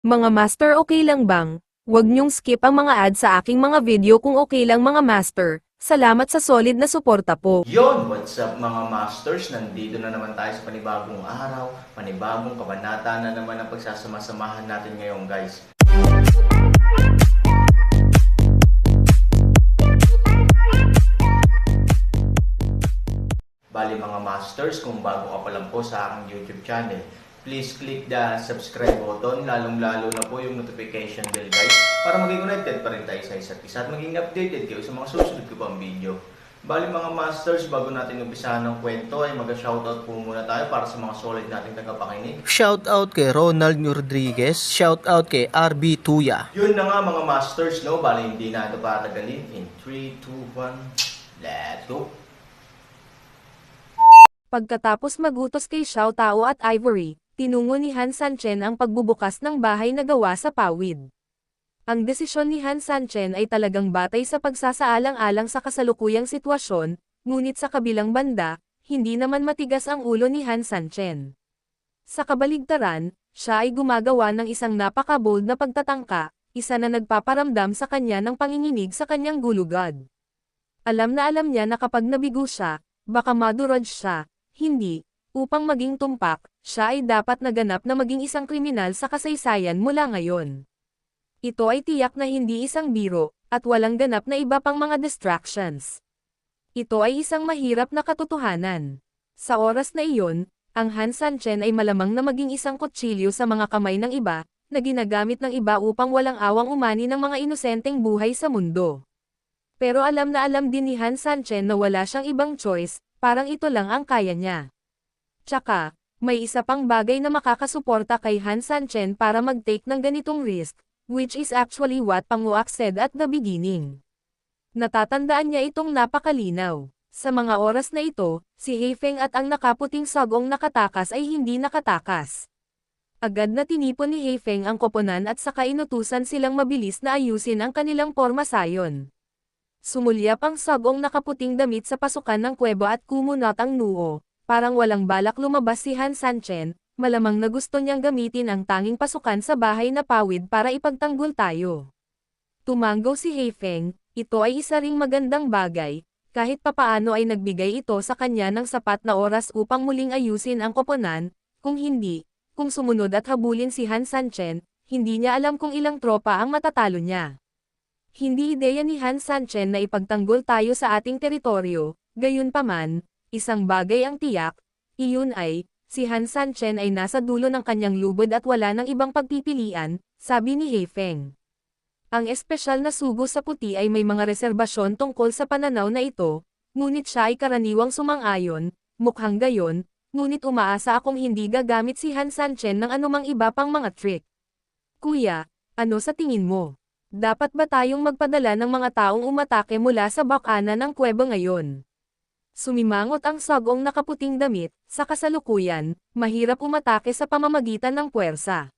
Mga master, okay lang bang? Huwag niyong skip ang mga ad sa aking mga video kung okay lang mga master. Salamat sa solid na suporta po. Yon, what's up mga masters? Nandito na naman tayo sa panibagong araw, panibagong kabanata na naman ang pagsasama-samahan natin ngayon guys. Bali mga masters, kung bago ka pa lang po sa aking YouTube channel, please click the subscribe button, lalong-lalo na po yung notification bell guys, para maging connected pa rin tayo sa isa't isa at maging updated kayo sa mga susunod ko pang video. Bali mga masters, bago natin umpisahan ng kwento ay mag-shoutout po muna tayo para sa mga solid nating tagapakinig. Shoutout kay Ronald Rodriguez, shoutout kay RB Tuya. Yun na nga mga masters, no? Bali hindi na ito patagalin. In 3, 2, 1, let's go! Pagkatapos magutos kay Xiao Tao at Ivory, tinungo ni Han Sanchen ang pagbubukas ng bahay na gawa sa pawid. Ang desisyon ni Han Sanchen ay talagang batay sa pagsasaalang-alang sa kasalukuyang sitwasyon, ngunit sa kabilang banda, hindi naman matigas ang ulo ni Han Sanchen. Sa kabaligtaran, siya ay gumagawa ng isang napaka-bold na pagtatangka, isa na nagpaparamdam sa kanya ng panginginig sa kanyang gulugad. Alam na alam niya na kapag nabigo siya, baka madurog siya, hindi, upang maging tumpak, siya ay dapat naganap na maging isang kriminal sa kasaysayan mula ngayon. Ito ay tiyak na hindi isang biro, at walang ganap na iba pang mga distractions. Ito ay isang mahirap na katotohanan. Sa oras na iyon, ang Han Sanchen ay malamang na maging isang kutsilyo sa mga kamay ng iba, na ginagamit ng iba upang walang awang umani ng mga inosenteng buhay sa mundo. Pero alam na alam din ni Han Sanchen na wala siyang ibang choice, parang ito lang ang kaya niya. Tsaka, may isa pang bagay na makakasuporta kay Han Sanchen para mag-take ng ganitong risk, which is actually what Pang Uak said at the beginning. Natatandaan niya itong napakalinaw. Sa mga oras na ito, si Heifeng at ang nakaputing sagong nakatakas ay hindi nakatakas. Agad na tinipon ni Heifeng ang koponan at saka inutusan silang mabilis na ayusin ang kanilang pormasayon. Sumulyap ang sagong nakaputing damit sa pasukan ng kuweba at kumunot ang noo, parang walang balak lumabas si Han Sanchen, malamang na gusto niyang gamitin ang tanging pasukan sa bahay na pawid para ipagtanggol tayo. Tumanggo si Heifeng, ito ay isa ring magandang bagay, kahit papaano ay nagbigay ito sa kanya ng sapat na oras upang muling ayusin ang koponan, kung hindi, kung sumunod at habulin si Han Sanchen, hindi niya alam kung ilang tropa ang matatalo niya. Hindi ideya ni Han Sanchen na ipagtanggol tayo sa ating teritoryo, gayunpaman, isang bagay ang tiyak, iyon ay, si Han Sanchen ay nasa dulo ng kanyang lubod at wala ng ibang pagpipilian, sabi ni Heifeng. Ang espesyal na sugo sa puti ay may mga reserbasyon tungkol sa pananaw na ito, ngunit siya ay karaniwang sumang-ayon, mukhang gayon, ngunit umaasa akong hindi gagamit si Han Sanchen ng anumang iba pang mga trick. Kuya, ano sa tingin mo? Dapat ba tayong magpadala ng mga taong umatake mula sa bakana ng kuweba ngayon? Sumimangot ang sagong nakaputing damit, sa kasalukuyan, mahirap umatake sa pamamagitan ng puwersa.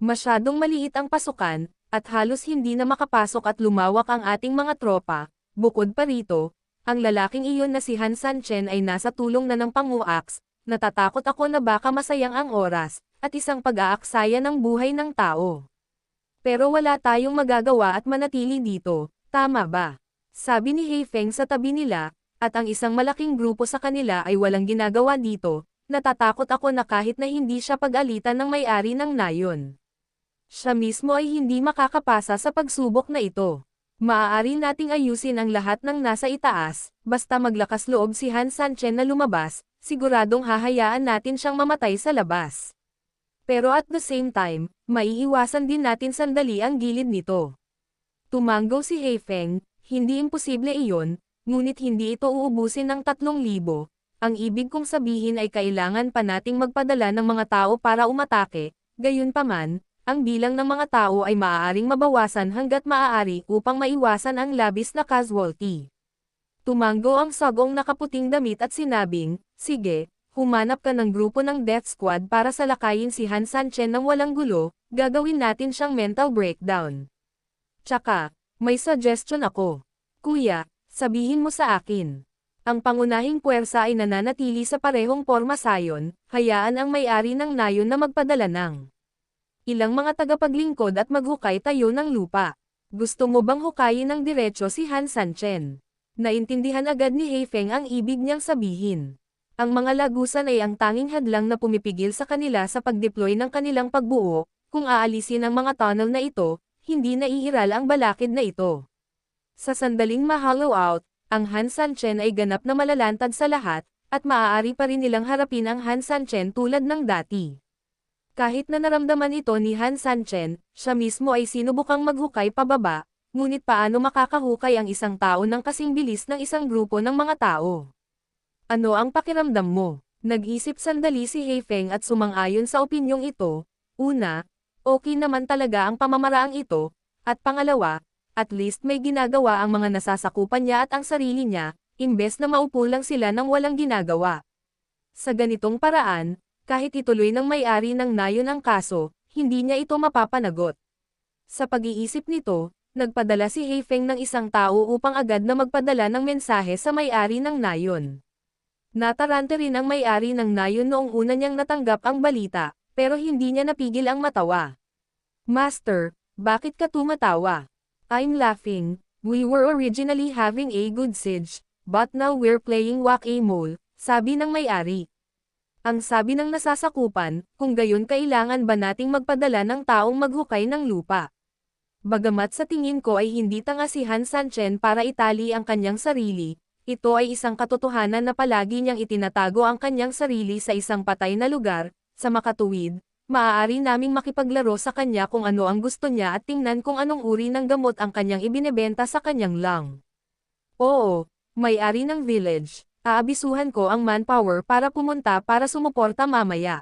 Masyadong maliit ang pasukan, at halos hindi na makapasok at lumawak ang ating mga tropa, bukod pa rito, ang lalaking iyon na si Han Sanchen ay nasa tulong na ng Pang Uaks, natatakot ako na baka masayang ang oras, at isang pag-aaksaya ng buhay ng tao. Pero wala tayong magagawa at manatili dito, tama ba? Sabi ni Heifeng sa tabi nila, at ang isang malaking grupo sa kanila ay walang ginagawa dito, natatakot ako na kahit na hindi siya pag-alitan ng may-ari ng nayon. Siya mismo ay hindi makakapasa sa pagsubok na ito. Maaari nating ayusin ang lahat ng nasa itaas, basta maglakas loob si Han Sanchen na lumabas, siguradong hahayaan natin siyang mamatay sa labas. Pero at the same time, maiiwasan din natin sandali ang gilid nito. Tumanggo si Heifeng, hindi imposible iyon, ngunit hindi ito uubusin ng 3,000, ang ibig kong sabihin ay kailangan pa nating magpadala ng mga tao para umatake, gayunpaman, ang bilang ng mga tao ay maaaring mabawasan hanggat maaari upang maiwasan ang labis na casualty. Tumanggo ang sagong nakaputing damit at sinabing, sige, humanap ka ng grupo ng death squad para salakayin si Han Sanchen ng walang gulo, gagawin natin siyang mental breakdown. Tsaka, may suggestion ako. Kuya, sabihin mo sa akin. Ang pangunahing puwersa ay nananatili sa parehong pormasayon, hayaan ang may-ari ng nayon na magpadala ng ilang mga tagapaglingkod at maghukay tayo ng lupa. Gusto mo bang hukayin ng diretso si Han Sanchen? Naintindihan agad ni Heifeng ang ibig niyang sabihin. Ang mga lagusan ay ang tanging hadlang na pumipigil sa kanila sa pagdeploy ng kanilang pagbuo, kung aalisin ang mga tunnel na ito, hindi naiiral ang balakid na ito. Sa sandaling ma-hollow out, ang Han Sanchen ay ganap na malalantad sa lahat, at maaari pa rin nilang harapin ang Han Sanchen tulad ng dati. Kahit na naramdaman ito ni Han Sanchen, siya mismo ay sinubukang maghukay pababa, ngunit paano makakahukay ang isang tao ng kasing bilis ng isang grupo ng mga tao? Ano ang pakiramdam mo? Nag-isip sandali si Heifeng at sumang-ayon sa opinyong ito. Una, okay naman talaga ang pamamaraang ito, at pangalawa, at least may ginagawa ang mga nasasakupan niya at ang sarili niya, imbes na maupo lang sila ng walang ginagawa. Sa ganitong paraan, kahit ituloy ng may-ari ng nayon ang kaso, hindi niya ito mapapanagot. Sa pag-iisip nito, nagpadala si Heifeng ng isang tao upang agad na magpadala ng mensahe sa may-ari ng nayon. Natarante rin ang may-ari ng nayon noong una niyang natanggap ang balita, pero hindi niya napigil ang matawa. Master, bakit ka tumatawa? I'm laughing. We were originally having a good siege, but now we're playing whack-a-mole, sabi ng may-ari. Ang sabi ng nasasakupan, kung gayon kailangan ba nating magpadala ng taong maghukay ng lupa? Bagamat sa tingin ko ay hindi tanga si Han Sanchen para itali ang kanyang sarili, ito ay isang katotohanan na palagi niyang itinatago ang kanyang sarili sa isang patay na lugar, sa makatuwid, maaari naming makipaglaro sa kanya kung ano ang gusto niya at tingnan kung anong uri ng gamot ang kanyang ibinebenta sa kanyang lang. Oo, may-ari ng village. Aabisuhan ko ang manpower para pumunta para sumuporta mamaya.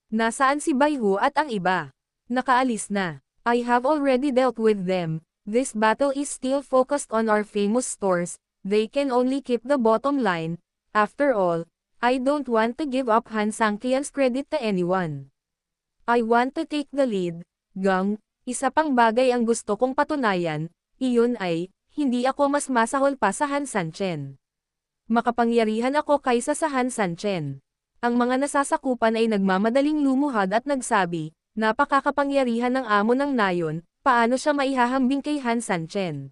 Nasaan si Baihu at ang iba? Nakaalis na. I have already dealt with them. This battle is still focused on our famous stores. They can only keep the bottom line. After all, I don't want to give up Han Sangqian's credit to anyone. I want to take the lead. Gang, isa pang bagay ang gusto kong patunayan, iyon ay, hindi ako mas masahol pa sa Han Sanchen. Makapangyarihan ako kaysa sa Han Sanchen. Ang mga nasasakupan ay nagmamadaling lumuhad at nagsabi, napakakapangyarihan ng amo ng nayon, paano siya maihahambing kay Han Sanchen?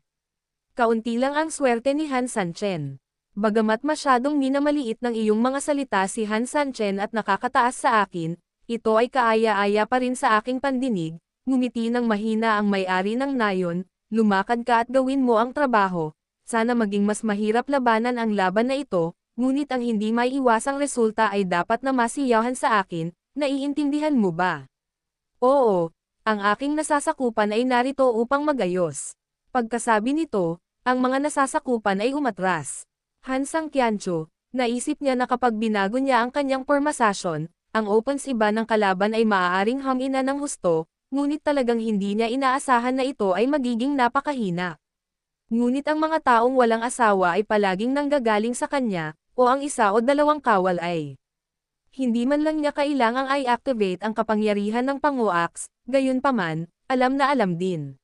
Kaunti lang ang swerte ni Han Sanchen. Bagamat masyadong minamaliit ng iyong mga salita si Han Sanchen at nakakataas sa akin, ito ay kaaya-aya pa rin sa aking pandinig, ngumiti ng mahina ang may-ari ng nayon, lumakad ka at gawin mo ang trabaho. Sana maging mas mahirap labanan ang laban na ito, ngunit ang hindi maiiwasang resulta ay dapat na masiyahan sa akin, naiintindihan mo ba? Oo, ang aking nasasakupan ay narito upang magayos. Pagkasabi nito, ang mga nasasakupan ay umatras. Han Sangqiancho, naisip niya na kapag binago niya ang kanyang formasasyon, ang opens iba ng kalaban ay maaaring hamina ng husto, ngunit talagang hindi niya inaasahan na ito ay magiging napakahina. Ngunit ang mga taong walang asawa ay palaging nanggagaling sa kanya, o ang isa o dalawang kawal ay. Hindi man lang niya kailangang i-activate ang kapangyarihan ng Panguax, gayunpaman, alam na alam din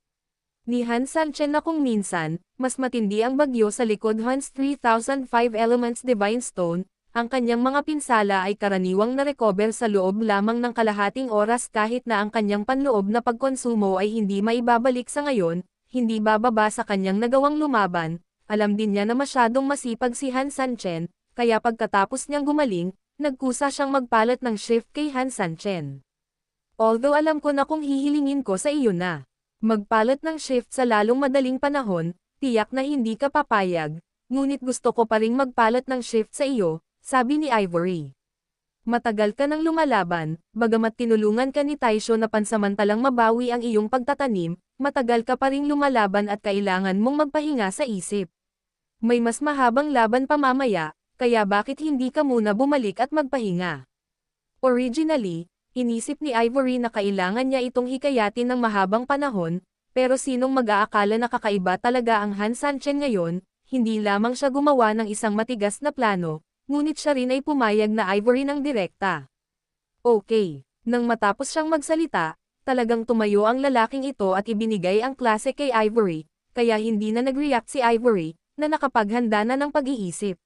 ni Han Sanchen na kung minsan, mas matindi ang bagyo sa likod Han's 3005 Elements Divine Stone, ang kanyang mga pinsala ay karaniwang na-recover sa loob lamang ng kalahating oras kahit na ang kanyang panloob na pagkonsumo ay hindi maibabalik sa ngayon, hindi bababa sa kanyang nagawang lumaban, alam din niya na masyadong masipag si Han Sanchen, kaya pagkatapos niyang gumaling, nagkusa siyang magpalat ng shift kay Han Sanchen. Although alam ko na kung hihilingin ko sa iyo na magpalat ng shift sa lalong madaling panahon, tiyak na hindi ka papayag, ngunit gusto ko pa ring magpalat ng shift sa iyo, sabi ni Ivory. Matagal ka nang lumalaban, bagamat tinulungan ka ni Taisho na pansamantalang mabawi ang iyong pagtatanim, matagal ka pa ring lumalaban at kailangan mong magpahinga sa isip. May mas mahabang laban pa mamaya, kaya bakit hindi ka muna bumalik at magpahinga? Originally, inisip ni Ivory na kailangan niya itong hikayatin ng mahabang panahon, pero sinong mag-aakala na kakaiba talaga ang Han Sanchen ngayon, hindi lamang siya gumawa ng isang matigas na plano, ngunit siya rin ay pumayag na Ivory ng direkta. Okay, nang matapos siyang magsalita, talagang tumayo ang lalaking ito at ibinigay ang klase kay Ivory, kaya hindi na nag-react si Ivory, na nakapaghanda na ng pag-iisip.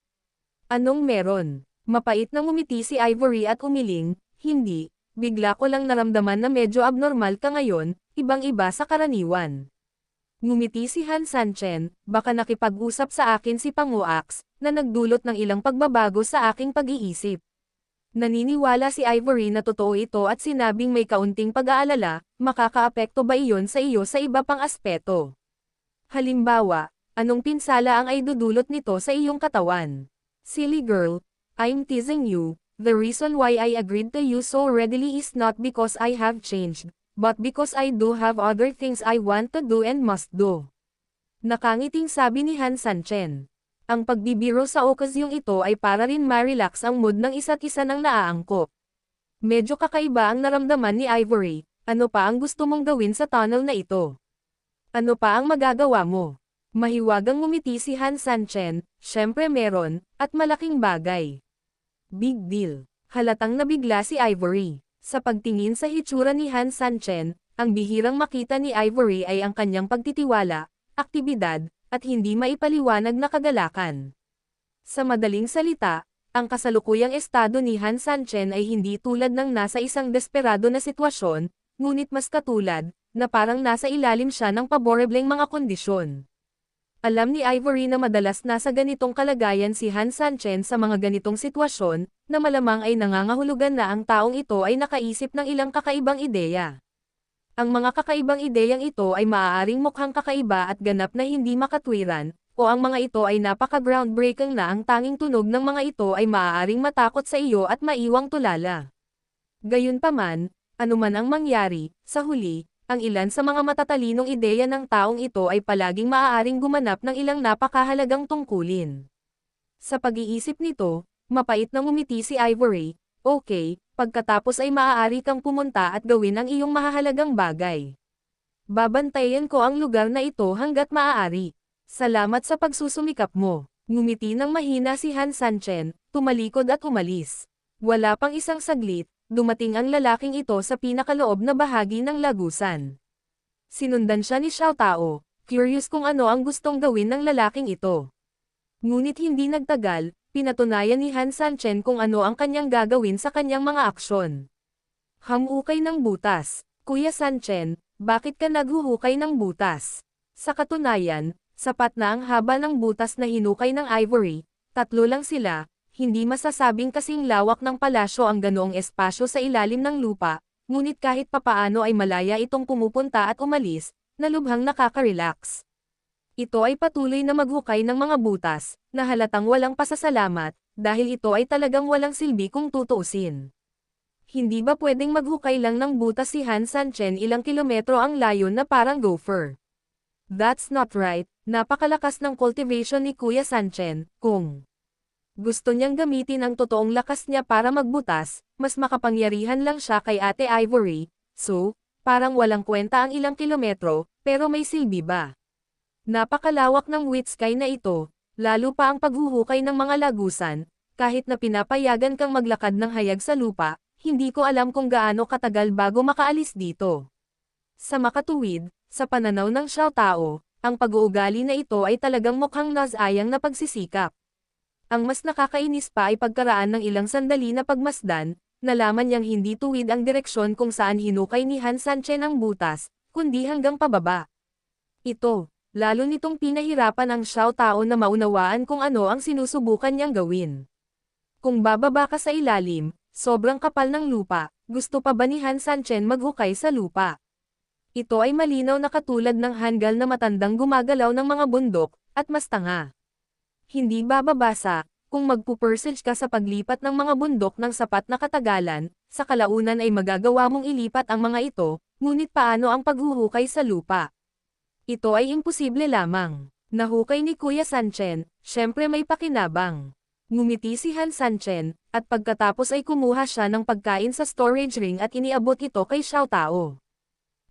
Anong meron? Mapait na ngumiti si Ivory at umiling, hindi, bigla ko lang naramdaman na medyo abnormal ka ngayon, ibang-iba sa karaniwan. Ngumiti si Han Sanchen, baka nakipag-usap sa akin si Panguax, na nagdulot ng ilang pagbabago sa aking pag-iisip. Naniniwala si Ivory na totoo ito at sinabing may kaunting pag-aalala, makakaapekto ba iyon sa iyo sa iba pang aspeto? Halimbawa, anong pinsala ang ay dudulot nito sa iyong katawan? Silly girl, I'm teasing you. The reason why I agreed to you so readily is not because I have changed, but because I do have other things I want to do and must do. Nakangiting sabi ni Han Sanchen. Ang pagbibiro sa okasyong ito ay para rin ma-relax ang mood ng isa't isa ng naaangkop. Medyo kakaiba ang naramdaman ni Ivory, ano pa ang gusto mong gawin sa tunnel na ito? Ano pa ang magagawa mo? Mahiwagang ngumiti si Han Sanchen, syempre meron, at malaking bagay. Big deal. Halatang nabigla si Ivory. Sa pagtingin sa hitsura ni Han Sanchen, ang bihirang makita ni Ivory ay ang kanyang pagtitiwala, aktibidad, at hindi maipaliwanag na kagalakan. Sa madaling salita, ang kasalukuyang estado ni Han Sanchen ay hindi tulad ng nasa isang desperado na sitwasyon, ngunit mas katulad, na parang nasa ilalim siya ng paborebleng mga kondisyon. Alam ni Ivory na madalas nasa ganitong kalagayan si Han Sanchen sa mga ganitong sitwasyon, na malamang ay nangangahulugan na ang taong ito ay nakaisip ng ilang kakaibang ideya. Ang mga kakaibang ideyang ito ay maaaring mukhang kakaiba at ganap na hindi makatwiran, o ang mga ito ay napaka-groundbreaking na ang tanging tunog ng mga ito ay maaaring matakot sa iyo at maiwang tulala. Gayunpaman, anuman ang mangyari, sa huli, ang ilan sa mga matatalinong ideya ng taong ito ay palaging maaaring gumanap ng ilang napakahalagang tungkulin. Sa pag-iisip nito, mapait na ngumiti si Ivory, okay, pagkatapos ay maaari kang pumunta at gawin ang iyong mahahalagang bagay. Babantayan ko ang lugar na ito hanggat maaari. Salamat sa pagsusumikap mo. Ngumiti ng mahina si Han Sanchen, tumalikod at umalis. Wala pang isang saglit, dumating ang lalaking ito sa pinakaloob na bahagi ng lagusan. Sinundan siya ni Xiao Tao, curious kung ano ang gustong gawin ng lalaking ito. Ngunit hindi nagtagal, pinatunayan ni Han Sanchen kung ano ang kanyang gagawin sa kanyang mga aksyon. Hamukay ng butas. Kuya Sanchen, bakit ka naghuhukay ng butas? Sa katunayan, sapat na ang haba ng butas na hinukay ng Ivory, tatlo lang sila. Hindi masasabing kasing lawak ng palasyo ang ganoong espasyo sa ilalim ng lupa, ngunit kahit papaano ay malaya itong pumupunta at umalis, na lubhang nakaka-relax. Ito ay patuloy na maghukay ng mga butas, na halatang walang pasasalamat, dahil ito ay talagang walang silbi kung tutuusin. Hindi ba pwedeng maghukay lang ng butas si Han Sanchen ilang kilometro ang layon na parang gopher? That's not right, napakalakas ng cultivation ni Kuya Sanchen, kung gusto niyang gamitin ang totoong lakas niya para magbutas, mas makapangyarihan lang siya kay Ate Ivory, so, parang walang kwenta ang ilang kilometro, pero may silbi ba? Napakalawak ng wit sky na ito, lalo pa ang paghuhukay ng mga lagusan, kahit na pinapayagan kang maglakad ng hayag sa lupa, hindi ko alam kung gaano katagal bago makaalis dito. Sa makatuwid, sa pananaw ng Xiao Tao, ang pag-uugali na ito ay talagang mukhang nasayang na pagsisikap. Ang mas nakakainis pa ay pagkaraan ng ilang sandali na pagmasdan, nalaman niyang hindi tuwid ang direksyon kung saan hinukay ni Han Sanchen ang butas, kundi hanggang pababa. Ito, lalo nitong pinahirapan ang Xiao Tao na maunawaan kung ano ang sinusubukan niyang gawin. Kung bababa ka sa ilalim, sobrang kapal ng lupa, gusto pa ba ni Han Sanchen maghukay sa lupa? Ito ay malinaw na katulad ng hanggal na matandang gumagalaw ng mga bundok, at mas tanga. Hindi bababasa, kung magpupursige ka sa paglipat ng mga bundok ng sapat na katagalan, sa kalaunan ay magagawa mong ilipat ang mga ito, ngunit paano ang paghuhukay sa lupa? Ito ay imposible lamang. Nahukay ni Kuya Sanchen, syempre may pakinabang. Ngumiti si Han Sanchen, at pagkatapos ay kumuha siya ng pagkain sa storage ring at iniabot ito kay Xiao Tao.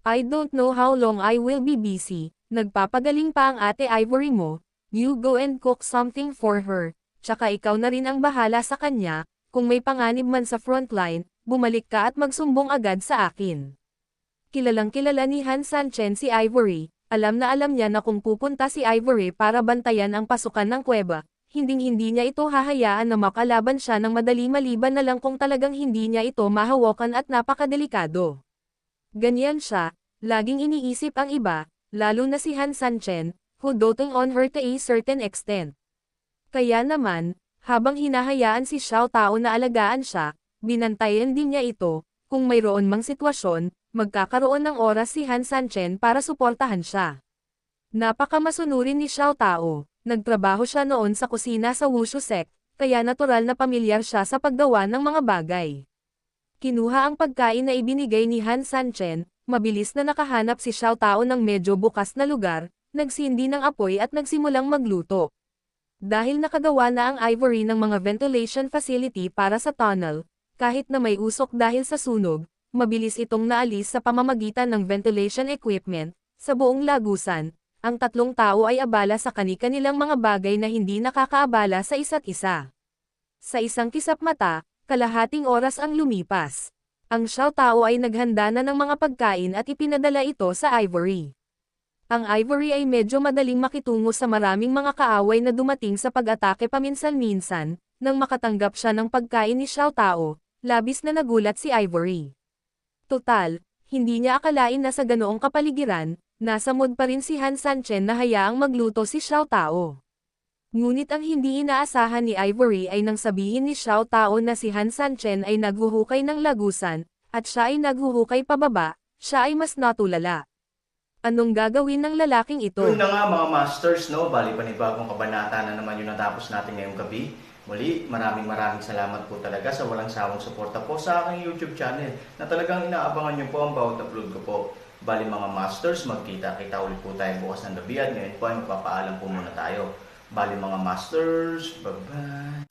I don't know how long I will be busy, nagpapagaling pa ang Ate Ivory mo. You go and cook something for her, tsaka ikaw na rin ang bahala sa kanya, kung may panganib man sa frontline, bumalik ka at magsumbong agad sa akin. Kilalang kilala ni Han Sanchen si Ivory, alam na alam niya na kung pupunta si Ivory para bantayan ang pasukan ng kuweba, hinding-hindi niya ito hahayaan na makalaban siya ng madali maliban na lang kung talagang hindi niya ito mahawakan at napakadelikado. Ganyan siya, laging iniisip ang iba, lalo na si Han Sanchen, who doting on her to a certain extent. Kaya naman, habang hinahayaan si Xiao Tao na alagaan siya, binantayan din niya ito, kung mayroon mang sitwasyon, magkakaroon ng oras si Han Sanchen para suportahan siya. Napakamasunurin ni Xiao Tao, nagtrabaho siya noon sa kusina sa Wushu Sect, kaya natural na pamilyar siya sa paggawa ng mga bagay. Kinuha ang pagkain na ibinigay ni Han Sanchen, mabilis na nakahanap si Xiao Tao ng medyo bukas na lugar, nagsindi ng apoy at nagsimulang magluto. Dahil nakagawa na ang Ivory ng mga ventilation facility para sa tunnel, kahit na may usok dahil sa sunog, mabilis itong naalis sa pamamagitan ng ventilation equipment. Sa buong lagusan, ang tatlong tao ay abala sa kani-kanilang mga bagay na hindi nakakaabala sa isa't isa. Sa isang kisap mata, kalahating oras ang lumipas. Ang Xiao Tao ay naghanda na ng mga pagkain at ipinadala ito sa Ivory. Ang Ivory ay medyo madaling makitungo sa maraming mga kaaway na dumating sa pag-atake paminsan-minsan. Nang makatanggap siya ng pagkain ni Xiao Tao, labis na nagulat si Ivory. Total, hindi niya akalain na sa ganoong kapaligiran, nasa mood pa rin si Han Sanchen na hayaang magluto si Xiao Tao. Ngunit ang hindi inaasahan ni Ivory ay nang sabihin ni Xiao Tao na si Han Sanchen ay naghuhukay ng lagusan, at siya ay naghuhukay pababa, siya ay mas natulala. Anong gagawin ng lalaking ito? Yun na nga mga masters, no? Bali panibagong kabanata na naman yung natapos natin ngayong gabi. Muli, maraming salamat po talaga sa walang sawang suporta po sa aking YouTube channel na talagang inaabangan nyo po ang bawat upload ko po. Bali mga masters, magkita-kita ulit po tayo bukas ng gabi at ngayon po ay magpapaalam po muna tayo. Bali mga masters, bye-bye!